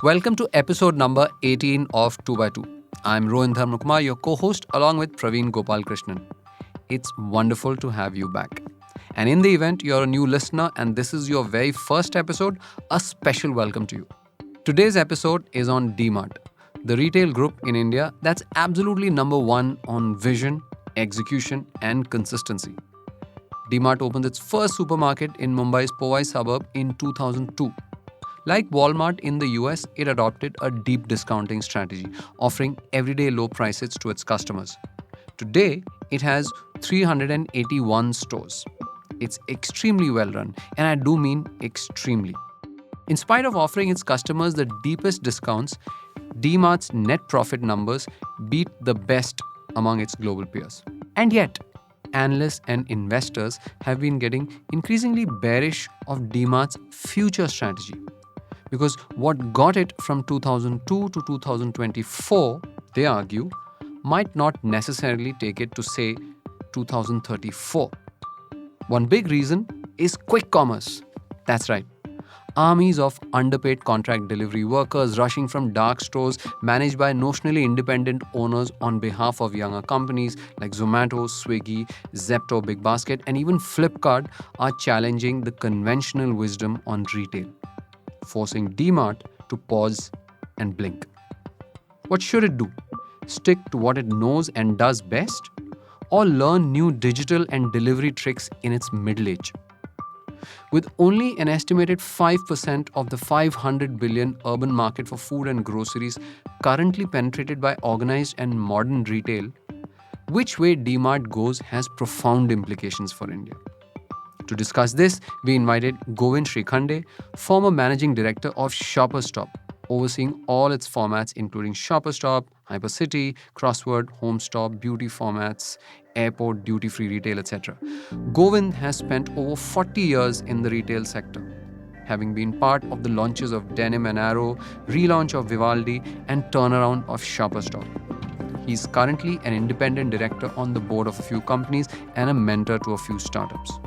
Welcome to episode number 18 of 2 by 2. I'm Rohan Dharmakumar, your co-host, along with Praveen Gopal Krishnan. It's wonderful to have you back. And in the event you're a new listener and this is your very first episode, a special welcome to you. Today's episode is on Dmart, the retail group in India that's absolutely number one on vision, execution, and consistency. Dmart opened its first supermarket in Mumbai's Powai suburb in 2002. Like Walmart in the US, it adopted a deep discounting strategy, offering everyday low prices to its customers. Today, it has 381 stores. It's extremely well run, and I do mean extremely. In spite of offering its customers the deepest discounts, Dmart's net profit numbers beat the best among its global peers. And yet, analysts and investors have been getting increasingly bearish of Dmart's future strategy. Because what got it from 2002 to 2024, they argue, might not necessarily take it to, say, 2034. One big reason is quick commerce. That's right. Armies of underpaid contract delivery workers rushing from dark stores managed by notionally independent owners on behalf of younger companies like Zomato, Swiggy, Zepto, Big Basket, and even Flipkart are challenging the conventional wisdom on retail, forcing Dmart to pause and blink. What should it do? Stick to what it knows and does best? Or learn new digital and delivery tricks in its middle age? With only an estimated 5% of the 500 billion urban market for food and groceries currently penetrated by organized and modern retail, which way Dmart goes has profound implications for India. To discuss this, we invited Govind Srikhande, former managing director of Shopper Stop, overseeing all its formats including Shopper Stop, Hypercity, Crossword, Home Stop, beauty formats, airport, duty-free retail, etc. Govind has spent over 40 years in the retail sector, having been part of the launches of Denim and Arrow, relaunch of Vivaldi, and turnaround of Shopper Stop. He's currently an independent director on the board of a few companies and a mentor to a few startups.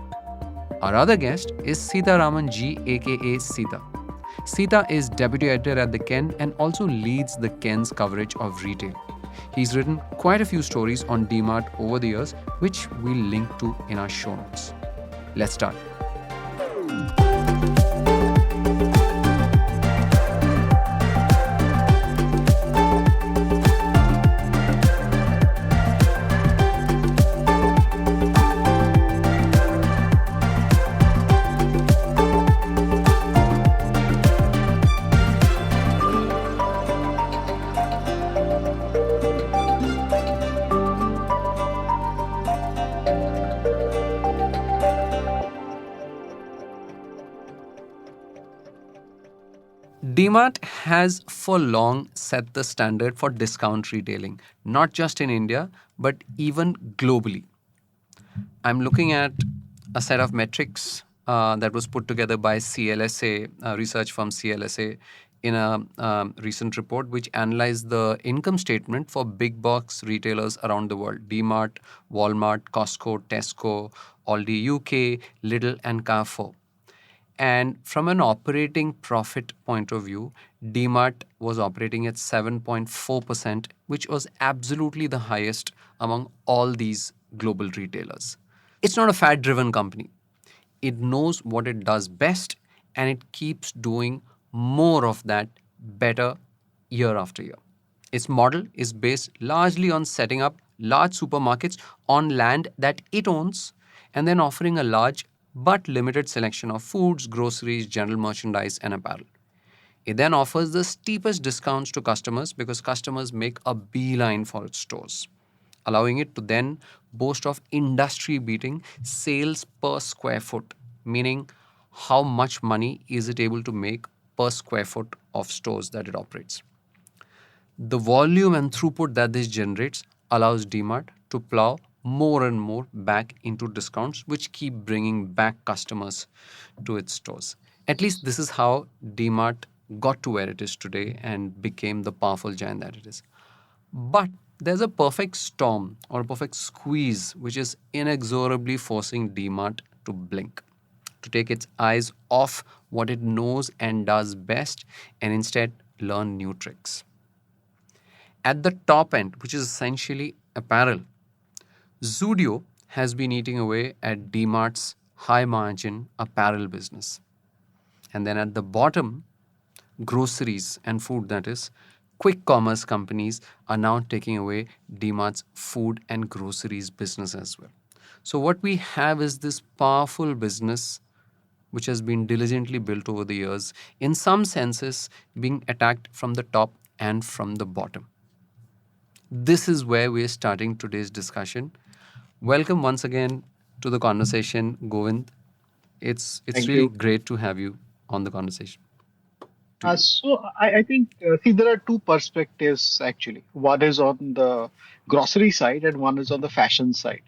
Our other guest is Sita Raman G, aka Sita. Sita is deputy editor at The Ken and also leads The Ken's coverage of retail. He's written quite a few stories on Dmart over the years, which we'll link to in our show notes. Let's start. Dmart has for long set the standard for discount retailing, not just in India, but even globally. I'm looking at a set of metrics that was put together by CLSA, research firm CLSA, in a recent report which analyzed the income statement for big box retailers around the world: Dmart, Walmart, Costco, Tesco, Aldi UK, Lidl, and Carrefour. And from an operating profit point of view, Dmart was operating at 7.4%, which was absolutely the highest among all these global retailers. It's not a fad-driven company. It knows what it does best, and it keeps doing more of that better year after year. Its model is based largely on setting up large supermarkets on land that it owns and then offering a large but limited selection of foods, groceries, general merchandise, and apparel. It then offers the steepest discounts to customers because customers make a beeline for its stores, allowing it to then boast of industry-beating sales per square foot, meaning how much money is it able to make per square foot of stores that it operates. The volume and throughput that this generates allows Dmart to plow more and more back into discounts, which keep bringing back customers to its stores. At least this is how Dmart got to where it is today and became the powerful giant that it is. But there's a perfect storm or a perfect squeeze which is inexorably forcing Dmart to blink, to take its eyes off what it knows and does best and instead learn new tricks. At the top end, which is essentially apparel, Zudio has been eating away at Dmart's high margin apparel business. And then at the bottom, groceries and food, that is, quick commerce companies are now taking away Dmart's food and groceries business as well. So, what we have is this powerful business which has been diligently built over the years, in some senses, being attacked from the top and from the bottom. This is where we're starting today's discussion. Welcome once again to the conversation, Govind. It's Thank really you. great to have you on the conversation. To you. I think, see, there are two perspectives actually. One is on the grocery side and one is on the fashion side.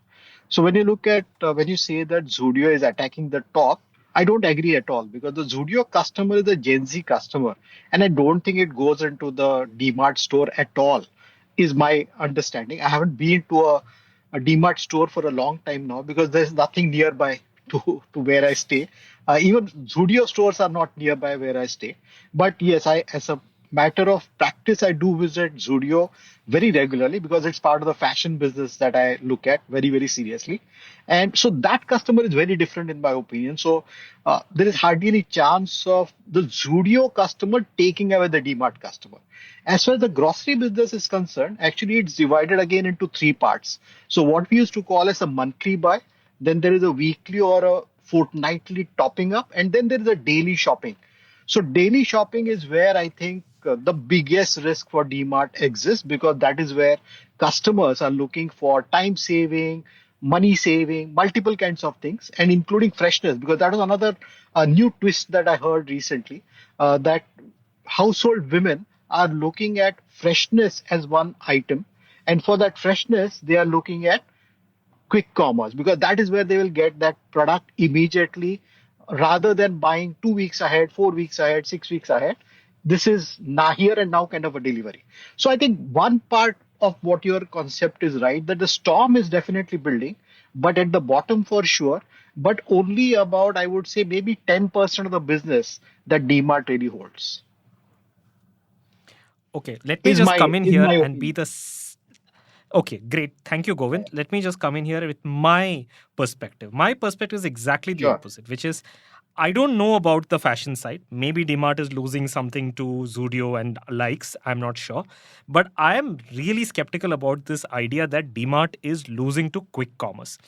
So when you look at, when you say that Zudio is attacking the top, I don't agree at all because the Zudio customer is a Gen Z customer. And I don't think it goes into the DMart store at all, is my understanding. I haven't been to a DMart store for a long time now because there's nothing nearby to where I stay. Even Zudio stores are not nearby where I stay. But yes, as a matter of practice, I do visit Zudio very regularly because it's part of the fashion business that I look at very, very seriously. And so that customer is very different in my opinion. So there is hardly any chance of the Zudio customer taking away the DMart customer. As far as the grocery business is concerned, actually it's divided again into three parts. So what we used to call as a monthly buy, then there is a weekly or a fortnightly topping up, and then there is a daily shopping. So daily shopping is where I think the biggest risk for DMart exists because that is where customers are looking for time saving, money saving, multiple kinds of things, and including freshness because that was another new twist that I heard recently, that household women are looking at freshness as one item, and for that freshness they are looking at quick commerce because that is where they will get that product immediately rather than buying 2 weeks ahead, 4 weeks ahead, 6 weeks ahead. This is now here and now kind of a delivery. So I think one part of what your concept is right that the storm is definitely building, but at the bottom for sure, but only about, I would say, maybe 10% of the business that DMart really holds. Okay, let me Is just my come in is here my and be opinion. the. Okay, great. Thank you, Govind. Let me just come in here with my perspective. My perspective is exactly the Sure. opposite, which is I don't know about the fashion side. Maybe DMart is losing something to Zudio and likes. I'm not sure. But I am really skeptical about this idea that DMart is losing to quick commerce.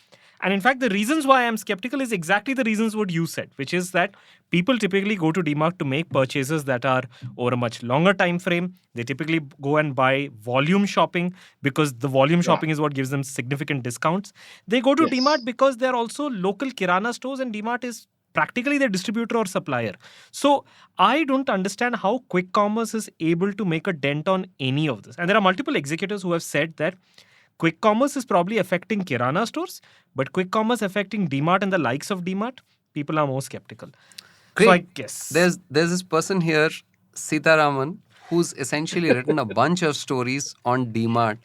And in fact, the reasons why I'm skeptical is exactly the reasons what you said, which is that people typically go to DMart to make purchases that are over a much longer time frame. They typically go and buy volume shopping because the volume Yeah. shopping is what gives them significant discounts. They go to DMart Yes. because they're also local Kirana stores, and DMart is practically the distributor or supplier. So I don't understand how quick commerce is able to make a dent on any of this. And there are multiple executives who have said that quick commerce is probably affecting Kirana stores, but quick commerce affecting DMart and the likes of DMart, people are more skeptical. So I Great. guess. There's this person here, Sitaraman, who's essentially written a bunch of stories on DMart,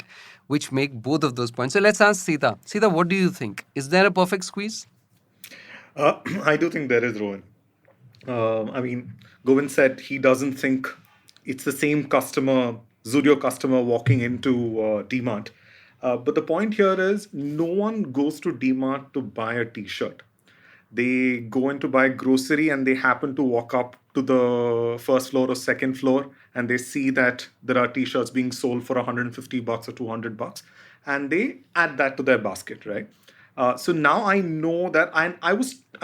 which make both of those points. So let's ask Sita. Sita, what do you think? Is there a perfect squeeze? I do think there is, Rohan. I mean, Govind said he doesn't think it's the same customer, Zudio customer walking into DMart. But the point here is no one goes to DMart to buy a t shirt. They go in to buy grocery and they happen to walk up to the first floor or second floor and they see that there are t-shirts being sold for 150 bucks or 200 bucks and they add that to their basket, right? So now I know that I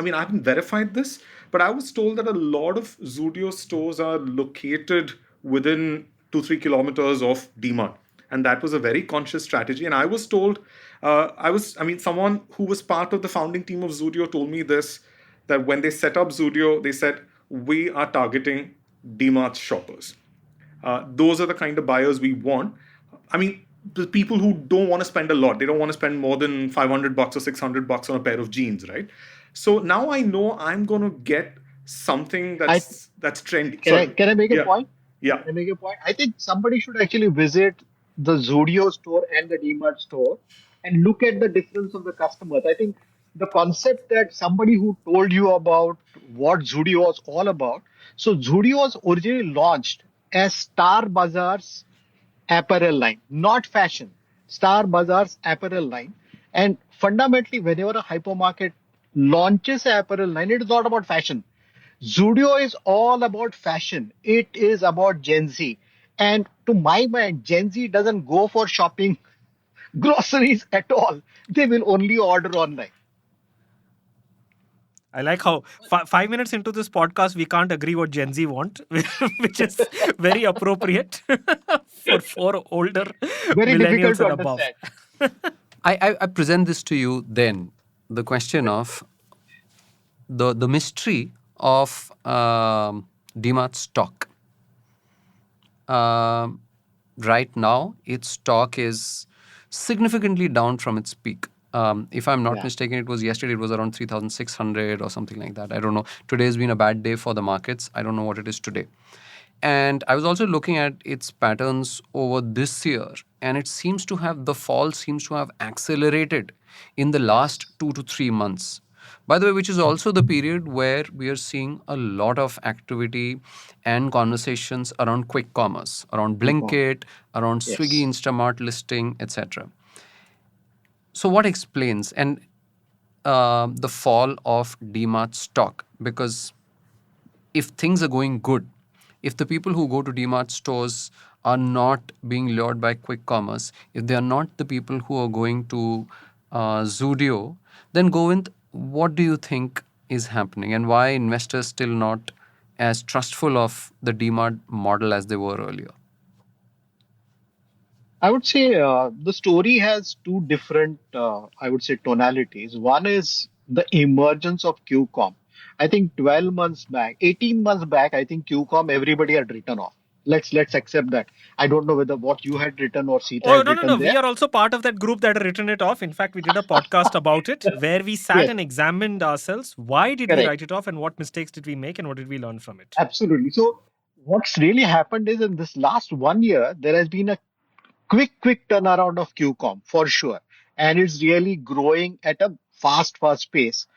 mean, I haven't verified this, but I was told that a lot of Zudio stores are located within 2-3 kilometers of DMart, and that was a very conscious strategy. And I was told, I mean, someone who was part of the founding team of Zudio told me this, that when they set up Zudio, they said we are targeting DMart shoppers. Those are the kind of buyers we want. I mean, the people who don't want to spend a lot, they don't want to spend more than 500 bucks or 600 bucks on a pair of jeans, right? So now I know I'm going to get something I that's trendy. Can I Sorry. can I make a Yeah. point? Yeah. Can I make a point? I think somebody should actually visit the Zudio store and the DMart store and look at the difference of the customers. I think the concept that somebody who told you about what Zudio was all about. So Zudio was originally launched as Star Bazaar's apparel line, not fashion. Star Bazaar's apparel line. And fundamentally, whenever a hypermarket launches an apparel line, it is not about fashion. Zudio is all about fashion. It is about Gen Z. And to my mind, Gen Z doesn't go for shopping groceries at all. They will only order online. I like how 5 minutes into this podcast, we can't agree what Gen Z want, which is very appropriate for older Very difficult millennials to and above. understand. I present this to you then, the question of the mystery of Dmart stock. Um, right now, its stock is significantly down from its peak. If I'm not Yeah. mistaken, it was yesterday, it was around 3,600 or something like that. I don't know. Today has been a bad day for the markets. I don't know what it is today. And I was also looking at its patterns over this year, and it seems to have the fall seems to have accelerated in the last 2 to 3 months. By the way, which is also the period where we are seeing a lot of activity and conversations around quick commerce, around Ecom. Blinkit, around Swiggy, Yes. Instamart listing, etc. So, what explains and the fall of DMart stock? Because if things are going good, if the people who go to DMart stores are not being lured by quick commerce, if they are not the people who are going to Zudio, then Govind, what do you think is happening and why investors still not as trustful of the DMart model as they were earlier? I would say the story has two different, I would say, tonalities. One is the emergence of QCOM. I think 12 months back, 18 months back, I think QCOM everybody had written off. Let's accept that. I don't know whether what you had written or Sita Oh, had no, no, no. written We there. are also part of that group that had written it off. In fact, we did a podcast about it where we sat Yes, and examined ourselves. Why did we correct. write it off and what mistakes did we make and what did we learn from it? Absolutely. So what's really happened is in this last 1 year, there has been a quick turnaround of QCOM for sure. And it's really growing at a fast pace.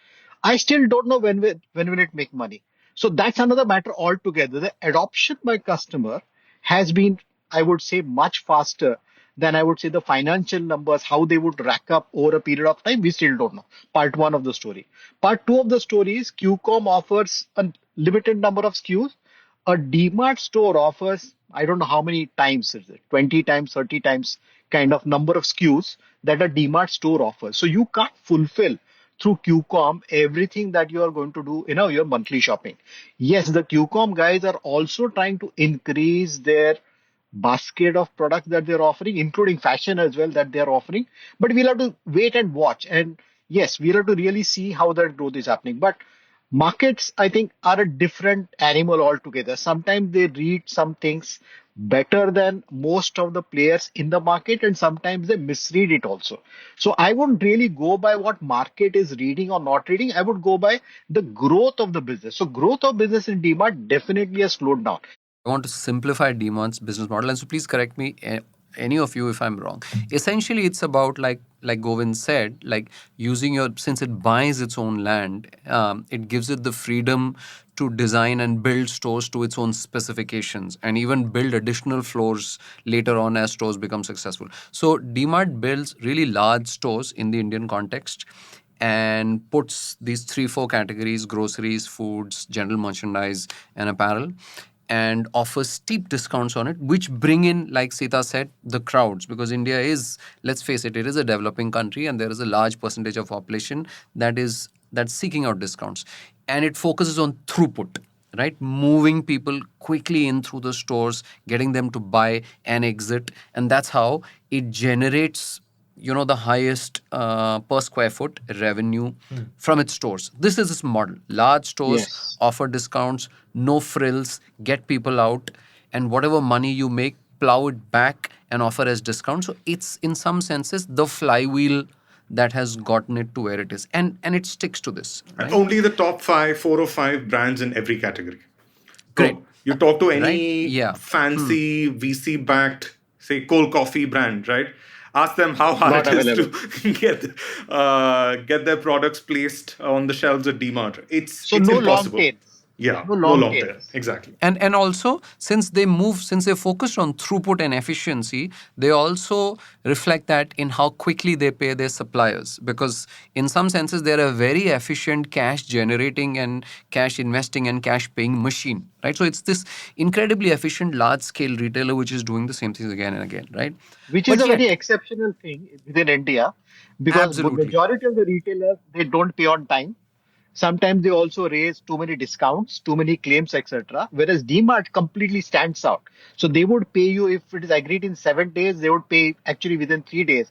I still don't know when will it make money. So that's another matter altogether. The adoption by customer has been, I would say, much faster than I would say the financial numbers, how they would rack up over a period of time. We still don't know. Part one of the story. Part two of the story is QCOM offers a limited number of SKUs. A DMart store offers, I don't know how many times is it, 20 times, 30 times kind of number of SKUs that a DMart store offers. So you can't fulfill through QCOM everything that you are going to do in your monthly shopping. Yes, the QCOM guys are also trying to increase their basket of products that they're offering, including fashion as well that they're offering. But we'll have to wait and watch. And yes, we'll have to really see how that growth is happening. But markets, I think, are a different animal altogether. Sometimes they read some things better than most of the players in the market, and sometimes they misread it also. So I wouldn't really go by what market is reading or not reading. I would go by the growth of the business. So growth of business in DMart definitely has slowed down. I want to simplify Demon's business model, and so please correct me, any of you, if I'm wrong. Essentially, it's about like Govind said, like using your since it buys its own land, it gives it the freedom to design and build stores to its own specifications, and even build additional floors later on as stores become successful. So Dmart builds really large stores in the Indian context and puts these 3 4 categories: groceries, foods, general merchandise, and apparel, and offers steep discounts on it, which bring in, like Sita said, the crowds. Because India is, let's face it, it is a developing country, and there is a large percentage of population that's seeking out discounts, and it focuses on throughput, right? Moving people quickly in through the stores, getting them to buy and exit, and that's how it generates the highest per square foot revenue from its stores. This is its model: large stores Yes. offer discounts, no frills, get people out, and whatever money you make, plow it back and offer as discount. So it's in some senses the flywheel that has gotten it to where it is, and it sticks to this, And right? only the top five, 4 or 5 brands in every category. Great. Go. You talk to Right? any Yeah. fancy VC backed, say, cold coffee brand, right? Ask them how hard Not it is available. to get their products placed on the shelves at Dmart. It's So it's no long impossible. tail. Yeah, No no long long tail. tails. Exactly. And also, since they focused on throughput and efficiency, they also reflect that in how quickly they pay their suppliers, because in some senses they're a very efficient cash generating and cash investing and cash paying machine, right? So it's this incredibly efficient large scale retailer which is doing the same things again and again, right? Which is But a very yet, exceptional thing within India, because absolutely. majority of the retailers, they don't pay on time. Sometimes they also raise too many discounts, too many claims, etc. Whereas DMart completely stands out. So they would pay you if it is agreed in 7 days, they would pay actually within 3 days.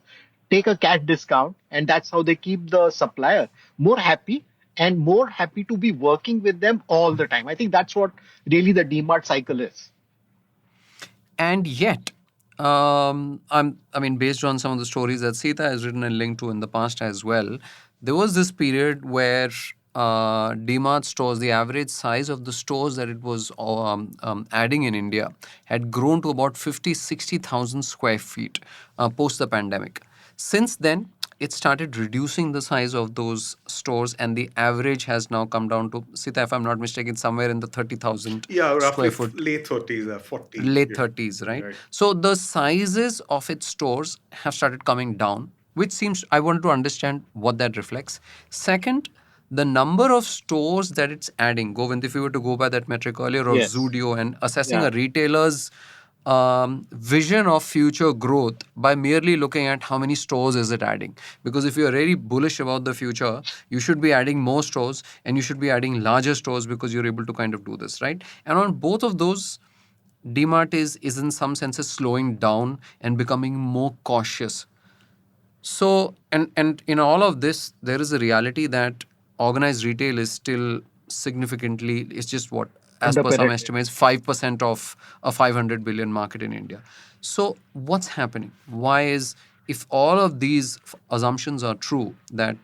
Take a cash discount, and that's how they keep the supplier more happy and more happy to be working with them all the time. I think that's what really the DMart cycle is. And yet, I mean, based on some of the stories that Sita has written and linked to in the past as well, there was this period where DMart stores, the average size of the stores that it was adding in India had grown to about 50, 60,000 square feet post the pandemic. Since then, it started reducing the size of those stores, and the average has now come down to, Sita, if I'm not mistaken, somewhere in the 30,000 Yeah, roughly square foot, late 30s, 40. late Yeah. 30s, right? Right. So the sizes of its stores have started coming down, which seems, I want to understand what that reflects. Second, the number of stores that it's adding, Govind, if you were to go by that metric earlier of Yes. Zudio and assessing a Yeah. retailer's vision of future growth by merely looking at how many stores is it adding, because if you're really bullish about the future, you should be adding more stores and you should be adding larger stores because you're able to kind of do this, right? And on both of those, DMart is in some senses slowing down and becoming more cautious. So, and in all of this, there is a reality that organized retail is still significantly, it's just what, as per some Underpenetrated. estimates, 5% of a 500 billion market in India. So, what's happening? Why is, if all of these assumptions are true, that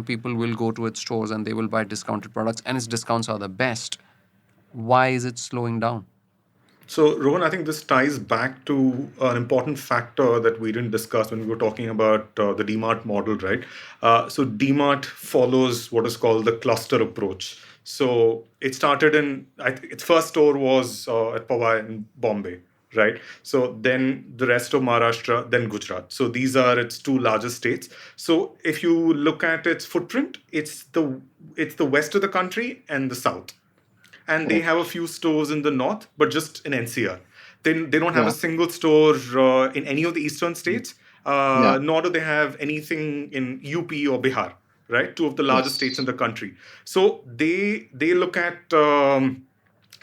people will go to its stores and they will buy discounted products and its discounts are the best, why is it slowing down? So, Rohan, I think this ties back to an important factor that we didn't discuss when we were talking about the DMART model, right? So, DMART follows what is called the cluster approach. So, it started its first store was at Powai in Bombay, right? So, then the rest of Maharashtra, then Gujarat. So, these are its two largest states. So, if you look at its footprint, it's the west of the country and the south, and they Correct. have a few stores in the north, but just in NCR. They don't have a Yeah. single store in any of the eastern states, Yeah. nor do they have anything in UP or Bihar, right? Two of the largest states in Yes. the country. So they look at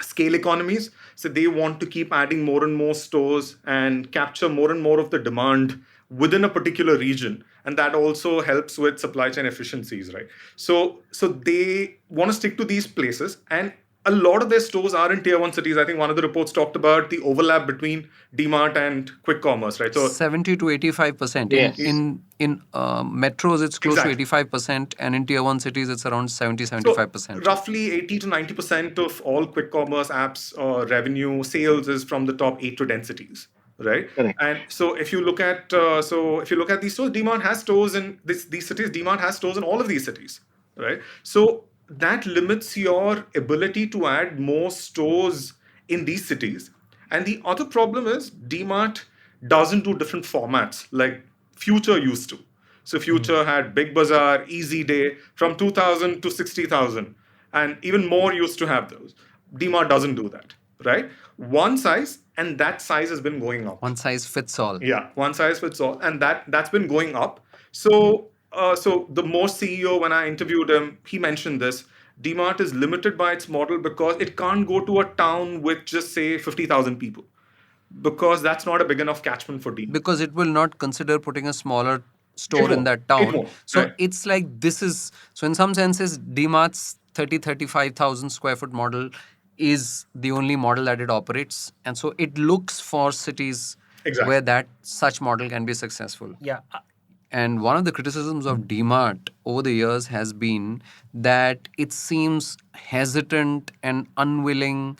scale economies. So they want to keep adding more and more stores and capture more and more of the demand within a particular region, and that also helps with supply chain efficiencies, right? So they want to stick to these places, and a lot of their stores are in tier 1 cities. I think one of the reports talked about the overlap between DMart and quick commerce, right? So 70 to 85%. In Yes. in in metros, it's close to exactly. 85%, and in tier one cities, it's around 70 So 75%. roughly 80 to 90% of all quick commerce apps revenue sales is from the top 8 to 10 cities, right? Correct. And so if you look at these stores, Dmart has stores in these cities. Dmart has stores in all of these cities, right? So that limits your ability to add more stores in these cities. And the other problem is Dmart doesn't do different formats like Future used to. So Future had Big Bazaar, Easy Day from 2000 to 60,000, and even more used to have those. Dmart doesn't do that, right? One size, and that size has been going up. One size fits all. Yeah, one size fits all, and that's been going up. So the most CEO, when I interviewed him, he mentioned this. Dmart is limited by its model because it can't go to a town with just say 50,000 people, because that's not a big enough catchment for Dmart. Because it will not consider putting a smaller It store in won't. that It town. won't. So Right. it's like this is, so in some senses, DMart's 35,000 square foot model is the only model that it operates. And so it looks for cities where Exactly. that such model can be successful. Yeah. And one of the criticisms of DMart over the years has been that it seems hesitant and unwilling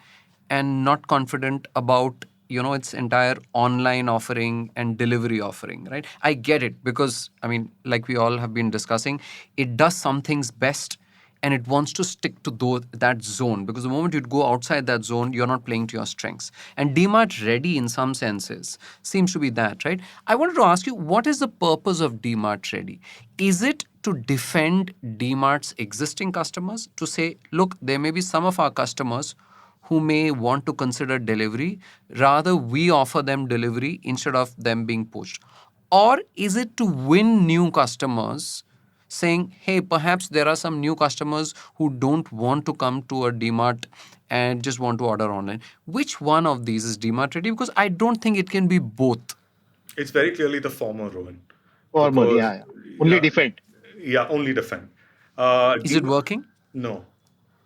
and not confident about its entire online offering and delivery offering, right? I get it, because I mean, like we all have been discussing, it does some things best and it wants to stick to that zone, because the moment you go outside that zone, you're not playing to your strengths. And DMart Ready, in some senses, seems to be that, right? I wanted to ask you, what is the purpose of DMart Ready? Is it to defend DMart's existing customers, to say, look, there may be some of our customers who may want to consider delivery, rather we offer them delivery instead of them being pushed? Or is it to win new customers, saying, hey, perhaps there are some new customers who don't want to come to a DMart and just want to order online? Which one of these is DMart Ready? Because I don't think it can be both. It's very clearly the former, Rowan, Formal, because yeah. Only yeah, defend, yeah, only defend. Is it working? No,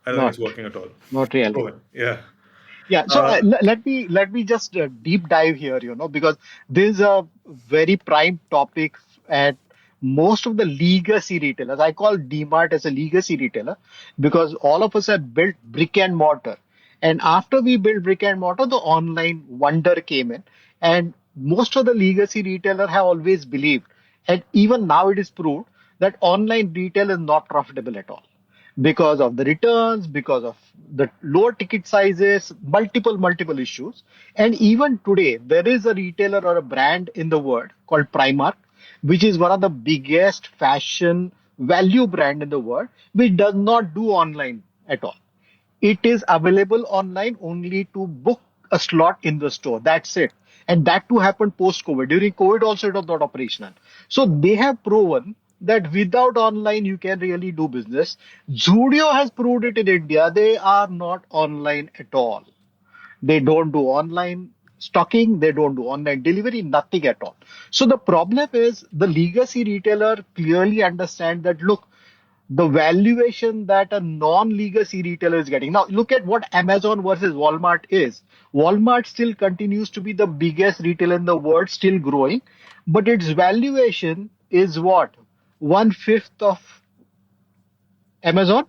I don't think not it's working at all. not really. Rowan, yeah. Yeah, so Uh, let me just deep dive here, because this is a very prime topic at most of the legacy retailers. I call DMart as a legacy retailer because all of us have built brick and mortar, and after we built brick and mortar, the online wonder came in, and most of the legacy retailers have always believed, and even now it is proved that online retail is not profitable at all because of the returns, because of the lower ticket sizes, multiple issues. And even today, there is a retailer or a brand in the world called Primark, which is one of the biggest fashion value brand in the world, which does not do online at all. It is available online only to book a slot in the store. That's it. And that too happened post COVID. During COVID, also it was not operational. So they have proven that without online, you can really do business. Zudio has proved it in India. They are not online at all. They don't do online stocking. They don't do online delivery, nothing at all. So the problem is the legacy retailer clearly understand that, look, the valuation that a non-legacy retailer is getting. Now, look at what Amazon versus Walmart is. Walmart still continues to be the biggest retailer in the world, still growing, but its valuation is what? One fifth of Amazon.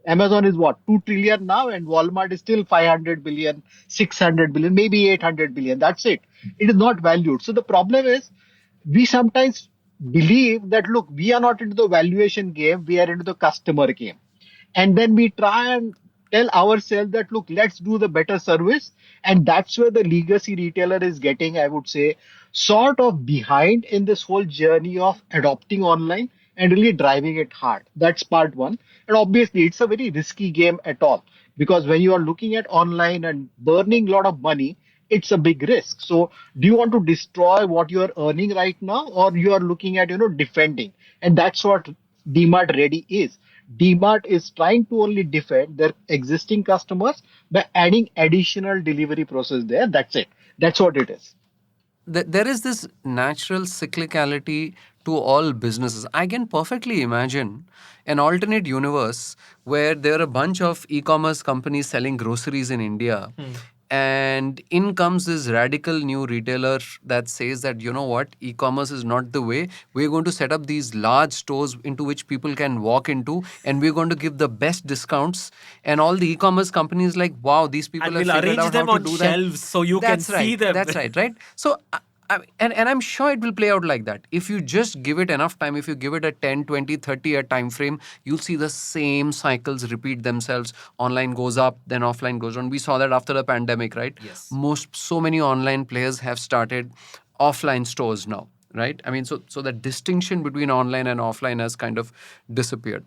Amazon is what? 2 trillion now, and Walmart is still 500 billion, 600 billion, maybe 800 billion. That's it. It is not valued. So the problem is we sometimes believe that, look, we are not into the valuation game, we are into the customer game. And then we try and tell ourselves that, look, let's do the better service. And that's where the legacy retailer is getting, I would say, sort of behind in this whole journey of adopting online and really driving it hard. That's part one. And obviously, it's a very risky game at all, because when you are looking at online and burning a lot of money, it's a big risk. So do you want to destroy what you are earning right now, or you are looking at, defending? And that's what DMart Ready is. DMart is trying to only defend their existing customers by adding additional delivery process there. That's it. That's what it is. There is this natural cyclicality to all businesses. I can perfectly imagine an alternate universe where there are a bunch of e-commerce companies selling groceries in India. And in comes this radical new retailer that says that, you know what, e-commerce is not the way. We're going to set up these large stores into which people can walk into, and we're going to give the best discounts. And all the e-commerce companies like, wow, these people And have we'll figured arrange out how them to on do that. shelves so you can That's see right. them. That's right. Right. So and I'm sure it will play out like that. If you just give it enough time, if you give it a 10, 20, 30-year time frame, you'll see the same cycles repeat themselves. Online goes up, then offline goes down. We saw that after the pandemic, right? Yes. So many online players have started offline stores now, right? I mean, so the distinction between online and offline has kind of disappeared.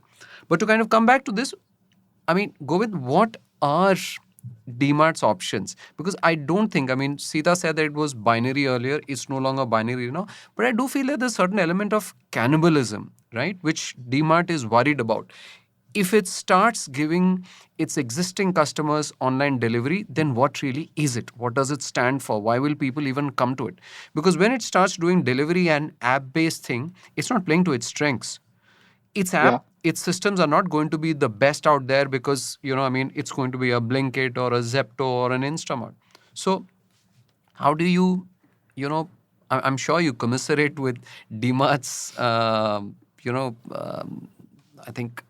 But to kind of come back to this, I mean, Govind, what are DMart's options? Because I don't think, I mean, Sita said that it was binary earlier, it's no longer binary now, but I do feel that there's a certain element of cannibalism, right, which DMart is worried about. If it starts giving its existing customers online delivery, then what really is it? What does it stand for? Why will people even come to it? Because when it starts doing delivery and app based thing, it's not playing to its strengths. Yeah. Its systems are not going to be the best out there, because I mean, it's going to be a Blinkit or a Zepto or an Instamart. So how do you you know I'm sure you commiserate with DMart's I think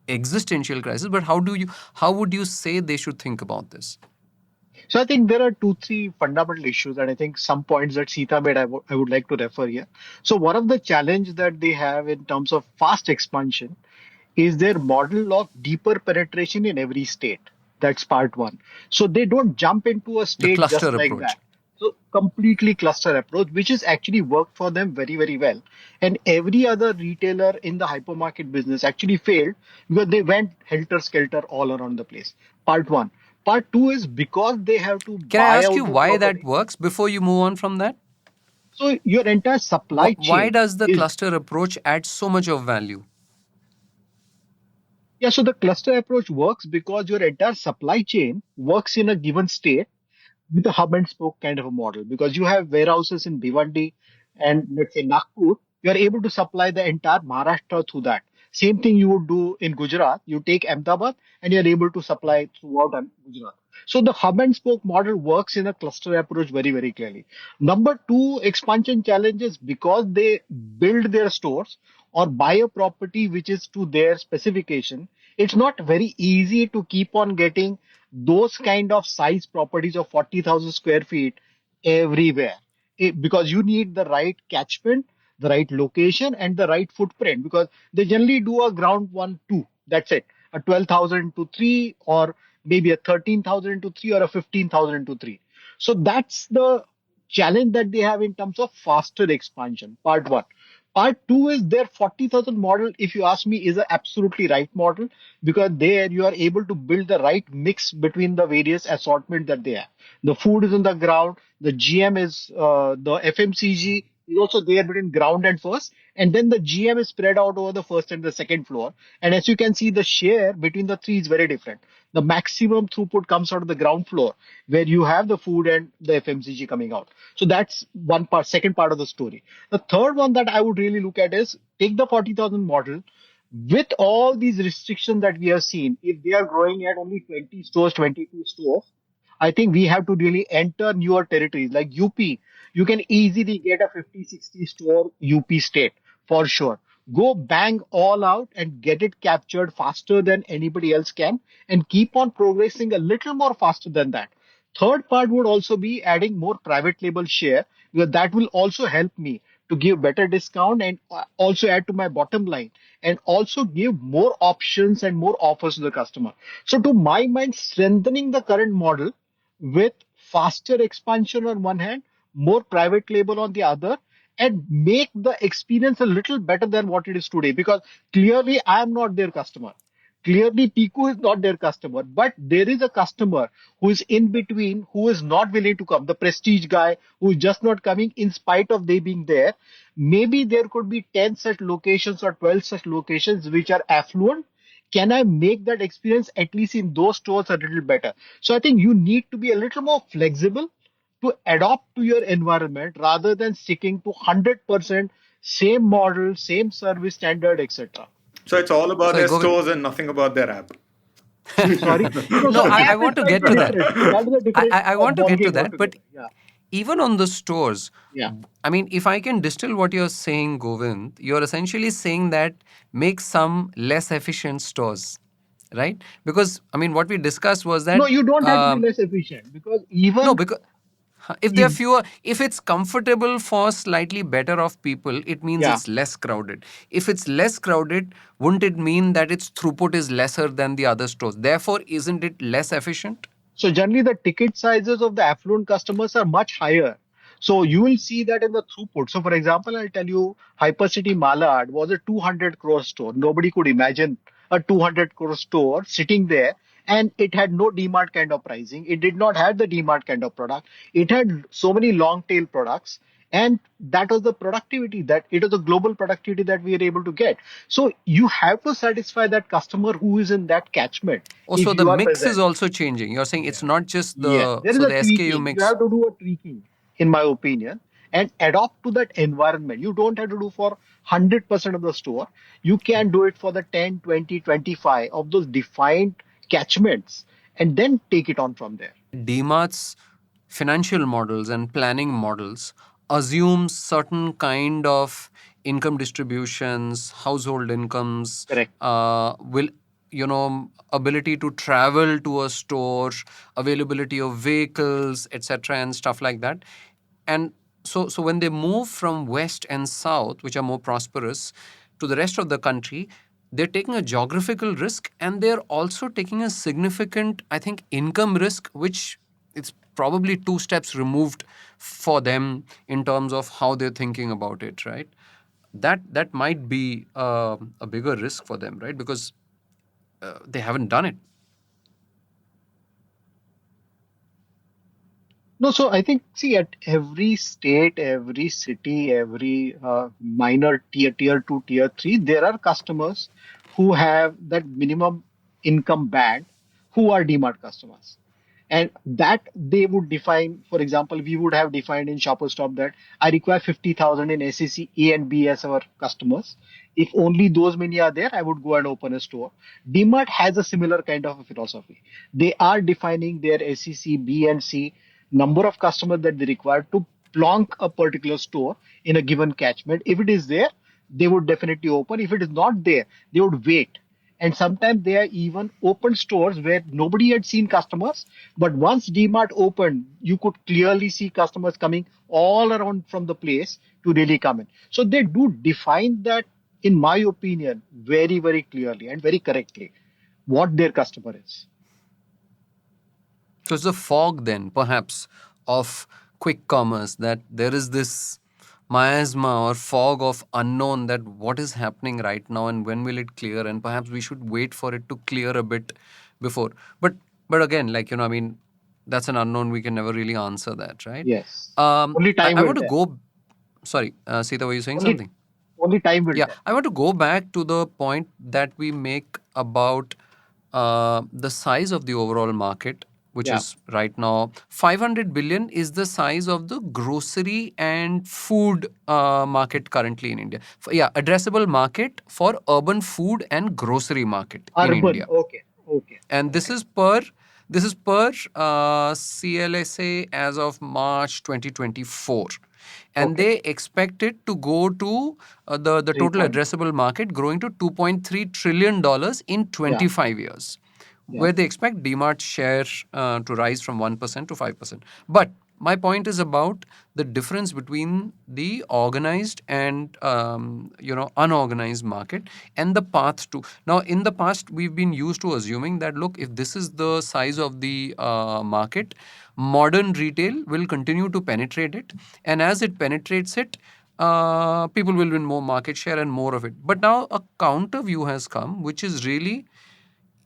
existential crisis, but how would you say they should think about this? So I think there are two, three fundamental issues, and I think some points that Sita made, I would like to refer here. So one of the challenge that they have in terms of fast expansion is their model of deeper penetration in every state. That's part one. So they don't jump into a The state cluster just like that. approach. So completely cluster approach, which is actually worked for them very, very well. And every other retailer in the hypermarket business actually failed because they went helter skelter all around the place. Part one. Part two is because they have to Can I buy ask you out the why that property. works before you move on from that? So your entire supply Why chain does the is. cluster approach add so much of value? Yeah, so the cluster approach works because your entire supply chain works in a given state with a hub and spoke kind of a model. Because you have warehouses in Bhiwandi and let's say Nagpur, you are able to supply the entire Maharashtra through that. Same thing you would do in Gujarat. You take Ahmedabad and you're able to supply throughout Gujarat. So the hub and spoke model works in a cluster approach very, very clearly. Number two, expansion challenges because they build their stores or buy a property which is to their specification. It's not very easy to keep on getting those kind of size properties of 40,000 square feet everywhere. Because you need the right catchment, the right location, and the right footprint. Because they generally do a ground one, two. That's it. A 12,000 to three, or maybe a 13,000 to three, or a 15,000 to three. So that's the challenge that they have in terms of faster expansion. Part one. Part two is their 40,000 model, if you ask me, is an absolutely right model because there you are able to build the right mix between the various assortment that they have. The food is on the ground, the GM is the FMCG is also there between ground and first, and then the GM is spread out over the first and the second floor. And as you can see, the share between the three is very different. The maximum throughput comes out of the ground floor where you have the food and the FMCG coming out. So that's one part, second part of the story. The third one that I would really look at is take the 40,000 model with all these restrictions that we have seen. If they are growing at only 20 stores, 22 stores, I think we have to really enter newer territories like UP. You can easily get a 50, 60 store UP state for sure. Go bang all out and get it captured faster than anybody else can and keep on progressing a little more faster than that. Third part would also be adding more private label share because that will also help me to give better discount and also add to my bottom line and also give more options and more offers to the customer. So to my mind, strengthening the current model with faster expansion on one hand, more private label on the other, and make the experience a little better than what it is today. Because clearly, I am not their customer. Clearly, Piku is not their customer, but there is a customer who is in between, who is not willing to come. The prestige guy who is just not coming in spite of they being there. Maybe there could be 10 such locations or 12 such locations which are affluent. Can I make that experience at least in those stores a little better? So I think you need to be a little more flexible to adapt to your environment rather than sticking to 100% same model, same service standard, etc. So it's all about Sorry, their Govind. stores and nothing about their app. Sorry. No, No, so I app is want to get slightly to that. different. So that is a different I want to ball get to game that. But altogether. Yeah. even on the stores, Yeah. I mean, if I can distill what you're saying, Govind, you're essentially saying that make some less efficient stores, right? Because, I mean, what we discussed was that, No, you don't have to be um, less efficient because no, even because if there are if, fewer, if it's comfortable for slightly better off people, it means yeah. it's less crowded. If it's less crowded, wouldn't it mean that its throughput is lesser than the other stores? Therefore, isn't it less efficient? So generally the ticket sizes of the affluent customers are much higher. So you will see that in the throughput. So for example, I'll tell you, Hypercity Malad was a 200 crore store. Nobody could imagine a 200 crore store sitting there, and it had no Dmart kind of pricing. It did not have the Dmart kind of product. It had so many long tail products. And that was the productivity that it was a global productivity that we were able to get. So you have to satisfy that customer who is in that catchment if Also, the you are mix is present. also changing. You're saying it's Yeah. not just Yes, the, there is so a the SKU tweaking. You mix. have to do a tweaking, in my opinion, and adopt to that environment. You don't have to do for 100% of the store. You can do it for the 10, 20, 25 of those defined catchments and then take it on from there. DMART's financial models and planning models assumes certain kind of income distributions, household incomes, Correct. will ability to travel to a store, availability of vehicles, etc., and stuff like that. And so when they move from west and south, which are more prosperous, to the rest of the country, they're taking a geographical risk, and they're also taking a significant, I think, income risk, which it's probably two steps removed for them in terms of how they're thinking about it, right? That might be a bigger risk for them, right? Because they haven't done it. No, so I think, see, at every state, every city, every minor tier two, tier three, there are customers who have that minimum income band who are DMart customers. And that they would define, for example, we would have defined in Shopper Stop that I require 50,000 in SEC A and B as our customers. If only those many are there, I would go and open a store. DMart has a similar kind of a philosophy. They are defining their SEC B and C number of customers that they require to plonk a particular store in a given catchment. If it is there, they would definitely open. If it is not there, they would wait. And sometimes they are even open stores where nobody had seen customers. But once DMart opened, you could clearly see customers coming all around from the place to really come in. So they do define that, in my opinion, very, very clearly and very correctly what their customer is. So it's a fog then, perhaps, of quick commerce, that there is this miasma or fog of unknown, that what is happening right now and when will it clear, and perhaps we should wait for it to clear a bit before. But again, like, I mean, that's an unknown. We can never really answer that, right? Yes. Only time I will want to tell. go. Sorry, Sita, were you saying Only something? only time will Yeah, tell. I want to go back to the point that we make about the size of the overall market, which Yeah. is right now 500 billion, is the size of the grocery and food market currently in India. Yeah, addressable market for urban food and grocery market in Urban. India. Okay. Okay. And Okay. this is per CLSA as of March 2024, and Okay. they expect it to go to the Three total point. addressable market growing to $2.3 trillion in Yeah. 25 years, Yeah. where they expect DMart share to rise from 1% to 5%. But my point is about the difference between the organized and unorganized market, and the path to. Now, in the past, we've been used to assuming that, look, if this is the size of the market, modern retail will continue to penetrate it, and as it penetrates it, people will win more market share and more of it. But now a counter view has come, which is really,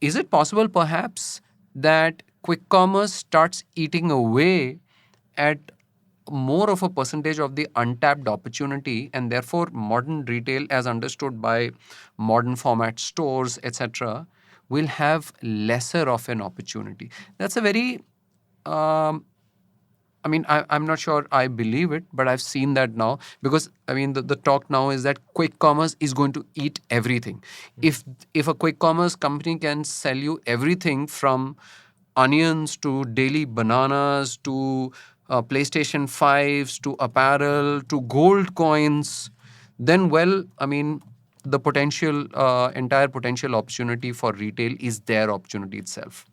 is it possible perhaps that quick commerce starts eating away at more of a percentage of the untapped opportunity, and therefore modern retail, as understood by modern format stores, etc., will have lesser of an opportunity? That's a very um, I mean, I'm not sure I believe it, but I've seen that now, because I mean, the talk now is that quick commerce is going to eat everything. If a quick commerce company can sell you everything from onions to daily bananas to PlayStation 5s to apparel to gold coins, then, well, I mean, the potential, entire potential opportunity for retail is their opportunity itself.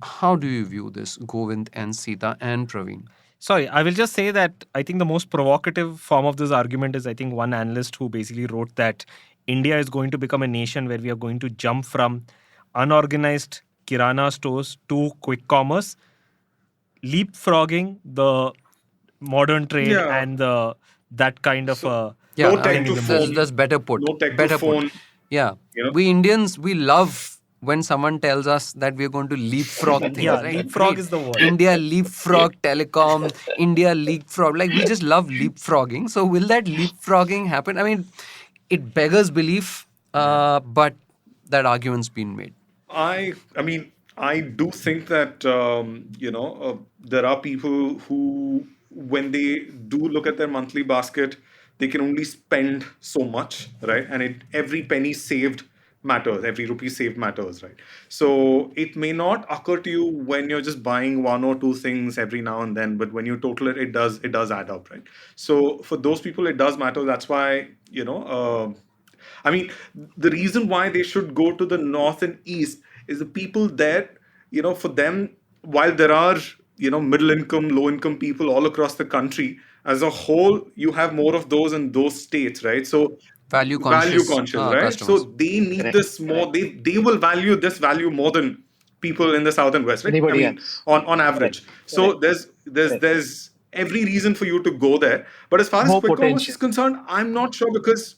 How do you view this, Govind and Sita and Praveen? Sorry, I will just say that I think the most provocative form of this argument is, I think, one analyst who basically wrote that India is going to become a nation where we are going to jump from unorganized kirana stores to quick commerce, leapfrogging the modern trade Yeah. and the that kind of So a Yeah, no I thing tech in to the that's movie. phone, that's better put. no tech to Better put. phone. Yeah, You know, we Indians, we love when someone tells us that we're going to leapfrog Yeah, things, right? leapfrog Great. is the word. India leapfrog telecom, India leapfrog. Like, we just love leapfrogging. So will that leapfrogging happen? I mean, it beggars belief, but that argument's been made. I mean, I do think that there are people who, when they do look at their monthly basket, they can only spend so much, right? And every penny saved matters, every rupee saved matters, right? So it may not occur to you when you're just buying one or two things every now and then, but when you total it, it does add up, right? So for those people, it does matter. That's why I mean, the reason why they should go to the north and east is the people there, for them, while there are, middle income, low income people all across the country, as a whole, you have more of those in those states, right? So value value conscious conscious, right? So customers. they need Correct. this more. Correct. They will value this value more than people in the south and west, right? I Anybody mean, else? on Correct. average. So Correct. Correct. there's every reason for you to go there. But as far as More quick commerce potential. is concerned, I'm not sure because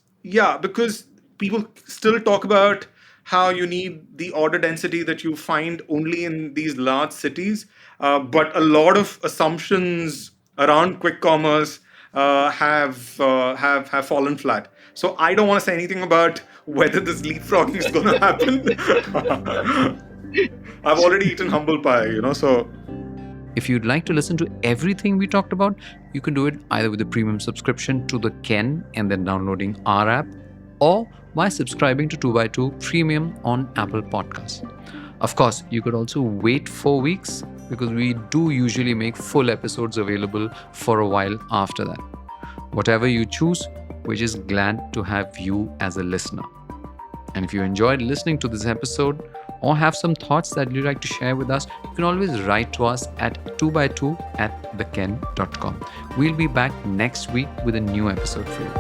people still talk about how you need the order density that you find only in these large cities, but a lot of assumptions around quick commerce have fallen flat. So I don't want to say anything about whether this leapfrogging is going to happen. I've already eaten humble pie, so If you'd like to listen to everything we talked about, you can do it either with a premium subscription to the Ken and then downloading our app, or by subscribing to 2x2 Premium on Apple Podcasts. Of course, you could also wait 4 weeks because we do usually make full episodes available for a while after that. Whatever you choose, we're just glad to have you as a listener. And if you enjoyed listening to this episode or have some thoughts that you'd like to share with us, you can always write to us at 2x2@theken.com. We'll be back next week with a new episode for you.